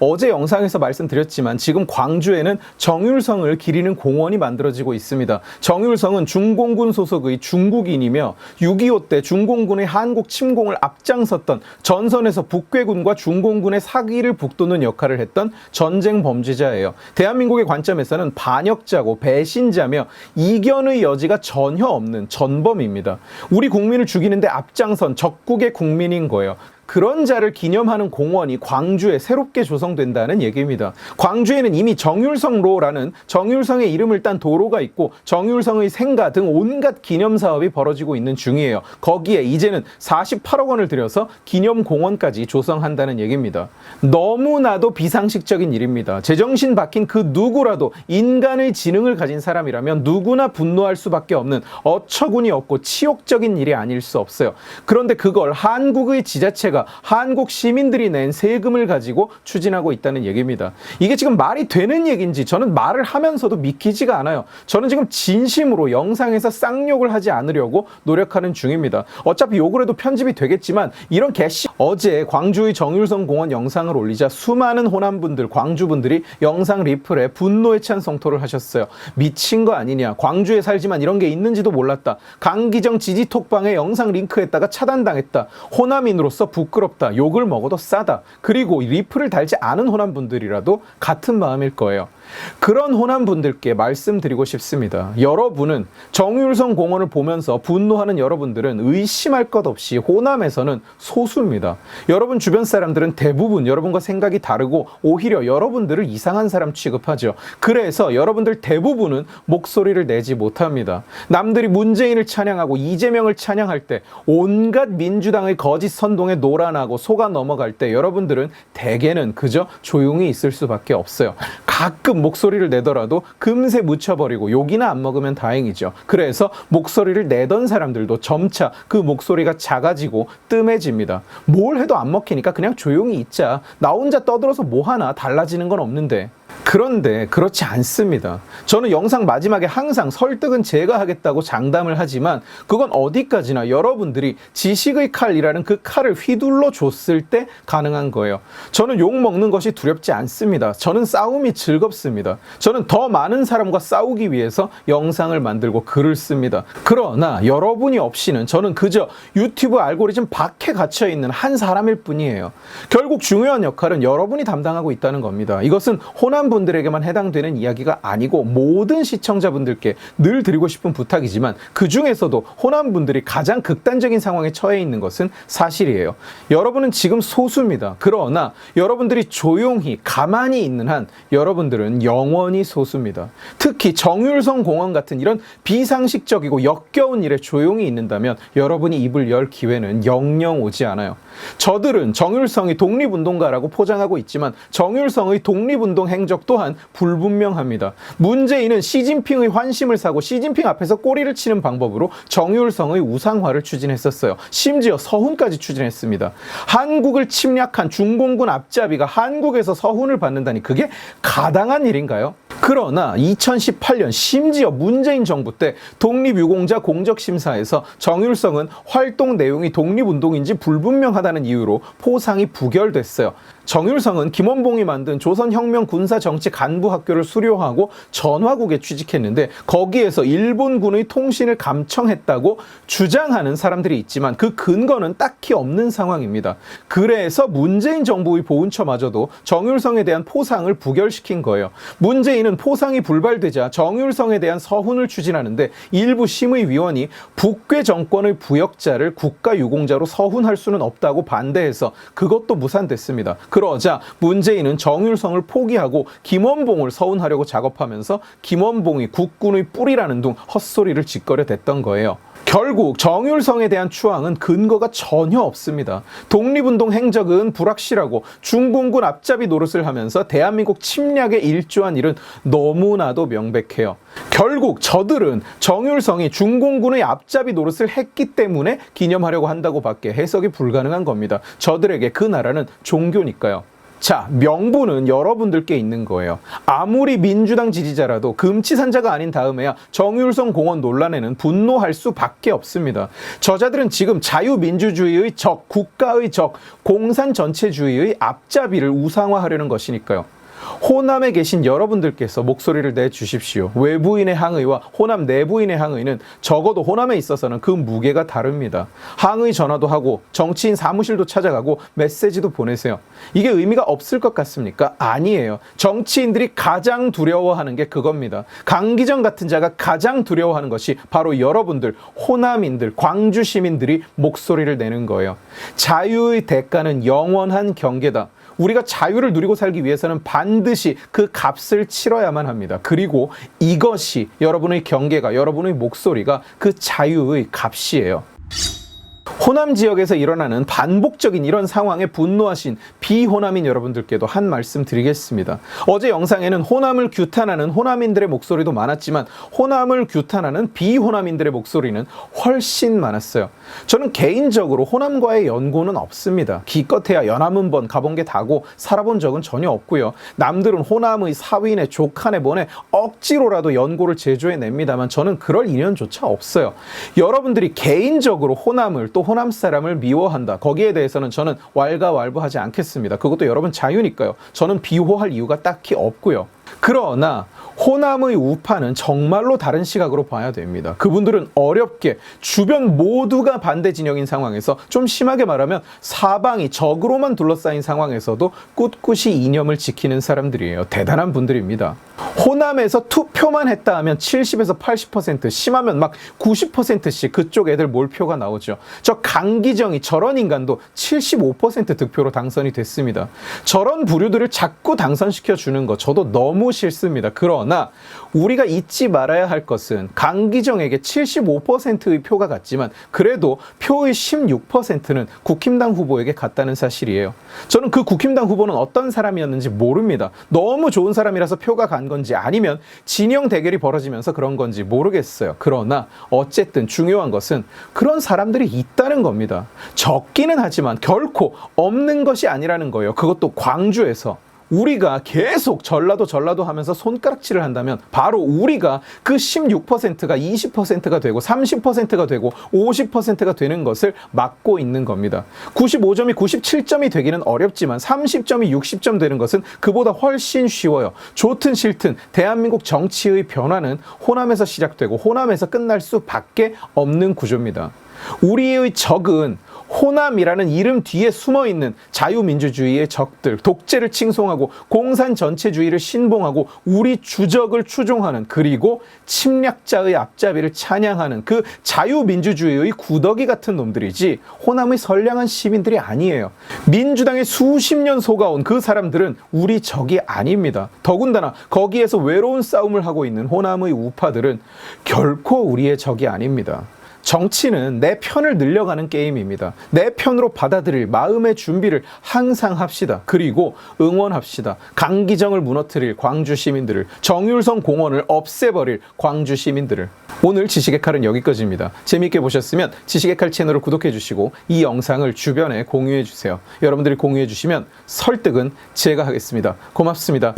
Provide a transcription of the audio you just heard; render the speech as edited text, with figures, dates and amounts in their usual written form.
어제 영상에서 말씀드렸지만 지금 광주에는 정율성을 기리는 공원이 만들어지고 있습니다. 정율성은 중공군 소속의 중국인이며 6.25 때 중공군의 한국 침공을 앞장섰던 전선에서 북괴군과 중공군의 사기를 북돋는 역할을 했던 전쟁 범죄자예요. 대한민국의 관점에서는 반역자고 배신자며 이견의 여지가 전혀 없는 전범입니다. 우리 국민을 죽이는데 앞장선 적국의 국민인 거예요. 그런 자를 기념하는 공원이 광주에 새롭게 조성된다는 얘기입니다. 광주에는 이미 정율성로라는 정율성의 이름을 딴 도로가 있고 정율성의 생가 등 온갖 기념 사업이 벌어지고 있는 중이에요. 거기에 이제는 48억 원을 들여서 기념공원까지 조성한다는 얘기입니다. 너무나도 비상식적인 일입니다. 제정신 박힌 그 누구라도 인간의 지능을 가진 사람이라면 누구나 분노할 수밖에 없는 어처구니 없고 치욕적인 일이 아닐 수 없어요. 그런데 그걸 한국의 지자체가 한국 시민들이 낸 세금을 가지고 추진하고 있다는 얘기입니다. 이게 지금 말이 되는 얘기인지 저는 말을 하면서도 믿기지가 않아요. 저는 지금 진심으로 영상에서 쌍욕을 하지 않으려고 노력하는 중입니다. 어차피 욕을 해도 편집이 되겠지만 이런 개씨 어제 광주의 정율성 공원 영상을 올리자 수많은 호남분들, 광주분들이 영상 리플에 분노에 찬 성토를 하셨어요. 미친 거 아니냐. 광주에 살지만 이런 게 있는지도 몰랐다. 강기정 지지톡방에 영상 링크했다가 차단당했다. 호남인으로서 부끄럽다. 욕을 먹어도 싸다. 그리고 리플을 달지 않은 호남분들이라도 같은 마음일 거예요. 그런 호남분들께 말씀드리고 싶습니다. 여러분은 정율성 공원을 보면서 분노하는 여러분들은 의심할 것 없이 호남에서는 소수입니다. 여러분 주변 사람들은 대부분 여러분과 생각이 다르고 오히려 여러분들을 이상한 사람 취급하죠. 그래서 여러분들 대부분은 목소리를 내지 못합니다. 남들이 문재인을 찬양하고 이재명을 찬양할 때 온갖 민주당의 거짓 선동에 놀아나고 속아 넘어갈 때 여러분들은 대개는 그저 조용히 있을 수밖에 없어요. 가끔 목소리를 내더라도 금세 묻혀버리고 욕이나 안 먹으면 다행이죠. 그래서 목소리를 내던 사람들도 점차 그 목소리가 작아지고 뜸해집니다. 뭘 해도 안 먹히니까 그냥 조용히 있자. 나 혼자 떠들어서 뭐 하나 달라지는 건 없는데. 그런데 그렇지 않습니다. 저는 영상 마지막에 항상 설득은 제가 하겠다고 장담을 하지만 그건 어디까지나 여러분들이 지식의 칼이라는 그 칼을 휘둘러 줬을 때 가능한 거예요. 저는 욕 먹는 것이 두렵지 않습니다. 저는 싸움이 즐겁습니다. 저는 더 많은 사람과 싸우기 위해서 영상을 만들고 글을 씁니다. 그러나 여러분이 없이는 저는 그저 유튜브 알고리즘 밖에 갇혀있는 한 사람일 뿐이에요. 결국 중요한 역할은 여러분이 담당하고 있다는 겁니다. 이것은 호남분들에게만 해당되는 이야기가 아니고 모든 시청자분들께 늘 드리고 싶은 부탁이지만 그 중에서도 호남분들이 가장 극단적인 상황에 처해 있는 것은 사실이에요. 여러분은 지금 소수입니다. 그러나 여러분들이 조용히 가만히 있는 한 여러분들은 영원히 소수입니다. 특히 정율성 공원 같은 이런 비상식적이고 역겨운 일에 조용히 있는다면 여러분이 입을 열 기회는 영영 오지 않아요. 저들은 정율성이 독립운동가라고 포장하고 있지만 정율성의 독립운동 행적 또한 불분명합니다. 문재인은 시진핑의 환심을 사고 시진핑 앞에서 꼬리를 치는 방법으로 정율성의 우상화를 추진했었어요. 심지어 서훈까지 추진했습니다. 한국을 침략한 중공군 앞잡이가 한국에서 서훈을 받는다니 그게 가당한 일인가요? 그러나 2018년 심지어 문재인 정부 때 독립유공자 공적심사에서 정율성은 활동 내용이 독립운동인지 불분명하다는 이유로 포상이 부결됐어요. 정율성은 김원봉이 만든 조선혁명군사정치간부학교를 수료하고 전화국에 취직했는데 거기에서 일본군의 통신을 감청했다고 주장하는 사람들이 있지만 그 근거는 딱히 없는 상황입니다. 그래서 문재인 정부의 보훈처마저도 정율성에 대한 포상을 부결시킨 거예요. 문재인은 포상이 불발되자 정율성에 대한 서훈을 추진하는데 일부 심의위원이 북괴 정권의 부역자를 국가유공자로 서훈할 수는 없다고 반대해서 그것도 무산됐습니다. 그러자 문재인은 정율성을 포기하고 김원봉을 서훈하려고 작업하면서 김원봉이 국군의 뿌리라는 둥 헛소리를 짓거려댔던 거예요. 결국 정율성에 대한 추앙은 근거가 전혀 없습니다. 독립운동 행적은 불확실하고 중공군 앞잡이 노릇을 하면서 대한민국 침략에 일조한 일은 너무나도 명백해요. 결국 저들은 정율성이 중공군의 앞잡이 노릇을 했기 때문에 기념하려고 한다고 밖에 해석이 불가능한 겁니다. 저들에게 그 나라는 종교니까요. 자, 명분은 여러분들께 있는 거예요. 아무리 민주당 지지자라도 금치산자가 아닌 다음에야 정유성 공원 논란에는 분노할 수밖에 없습니다. 저자들은 지금 자유민주주의의 적, 국가의 적, 공산 전체주의의 앞잡이를 우상화하려는 것이니까요. 호남에 계신 여러분들께서 목소리를 내주십시오. 외부인의 항의와 호남 내부인의 항의는 적어도 호남에 있어서는 그 무게가 다릅니다. 항의 전화도 하고 정치인 사무실도 찾아가고 메시지도 보내세요. 이게 의미가 없을 것 같습니까? 아니에요. 정치인들이 가장 두려워하는 게 그겁니다. 강기정 같은 자가 가장 두려워하는 것이 바로 여러분들, 호남인들, 광주 시민들이 목소리를 내는 거예요. 자유의 대가는 영원한 경계다. 우리가 자유를 누리고 살기 위해서는 반드시 그 값을 치러야만 합니다. 그리고 이것이 여러분의 경계가, 여러분의 목소리가 그 자유의 값이에요. 호남 지역에서 일어나는 반복적인 이런 상황에 분노하신 비호남인 여러분들께도 한 말씀 드리겠습니다. 어제 영상에는 호남을 규탄하는 호남인들의 목소리도 많았지만 호남을 규탄하는 비호남인들의 목소리는 훨씬 많았어요. 저는 개인적으로 호남과의 연고는 없습니다. 기껏해야 연암은번 가본 게 다고 살아본 적은 전혀 없고요. 남들은 호남의 사위네 조카네 뭐네 억지로라도 연고를 제조해냅니다만 저는 그럴 인연조차 없어요. 여러분들이 개인적으로 호남을 또 호남 사람을 미워한다. 거기에 대해서는 저는 왈가왈부하지 않겠습니다. 그것도 여러분 자유니까요. 저는 비호할 이유가 딱히 없고요. 그러나 호남의 우파는 정말로 다른 시각으로 봐야 됩니다. 그분들은 어렵게 주변 모두가 반대 진영인 상황에서 좀 심하게 말하면 사방이 적으로만 둘러싸인 상황에서도 꿋꿋이 이념을 지키는 사람들이에요. 대단한 분들입니다. 호남에서 투표만 했다 하면 70에서 80%, 심하면 막 90%씩 그쪽 애들 몰표가 나오죠. 저 강기정이 저런 인간도 75% 득표로 당선이 됐습니다. 저런 부류들을 자꾸 당선시켜 주는 거 저도 너무 싫습니다. 그러나 우리가 잊지 말아야 할 것은 강기정에게 75%의 표가 갔지만 그래도 표의 16%는 국힘당 후보에게 갔다는 사실이에요. 저는 그 국힘당 후보는 어떤 사람이었는지 모릅니다. 너무 좋은 사람이라서 표가 간 건지 아니면 진영 대결이 벌어지면서 그런 건지 모르겠어요. 그러나 어쨌든 중요한 것은 그런 사람들이 있다는 겁니다. 적기는 하지만 결코 없는 것이 아니라는 거예요. 그것도 광주에서. 우리가 계속 전라도 하면서 손가락질을 한다면 바로 우리가 그 16%가 20%가 되고 30%가 되고 50%가 되는 것을 막고 있는 겁니다. 95점이 97점이 되기는 어렵지만 30점이 60점 되는 것은 그보다 훨씬 쉬워요. 좋든 싫든 대한민국 정치의 변화는 호남에서 시작되고 호남에서 끝날 수밖에 없는 구조입니다. 우리의 적은 호남이라는 이름 뒤에 숨어있는 자유민주주의의 적들, 독재를 칭송하고 공산 전체주의를 신봉하고 우리 주적을 추종하는 그리고 침략자의 앞잡이를 찬양하는 그 자유민주주의의 구더기 같은 놈들이지 호남의 선량한 시민들이 아니에요. 민주당에 수십 년 속아온 그 사람들은 우리 적이 아닙니다. 더군다나 거기에서 외로운 싸움을 하고 있는 호남의 우파들은 결코 우리의 적이 아닙니다. 정치는 내 편을 늘려가는 게임입니다. 내 편으로 받아들일 마음의 준비를 항상 합시다. 그리고 응원합시다. 강기정을 무너뜨릴 광주 시민들을, 정율성 공원을 없애버릴 광주 시민들을. 오늘 지식의 칼은 여기까지입니다. 재미있게 보셨으면 지식의 칼 채널을 구독해 주시고 이 영상을 주변에 공유해 주세요. 여러분들이 공유해 주시면 설득은 제가 하겠습니다. 고맙습니다.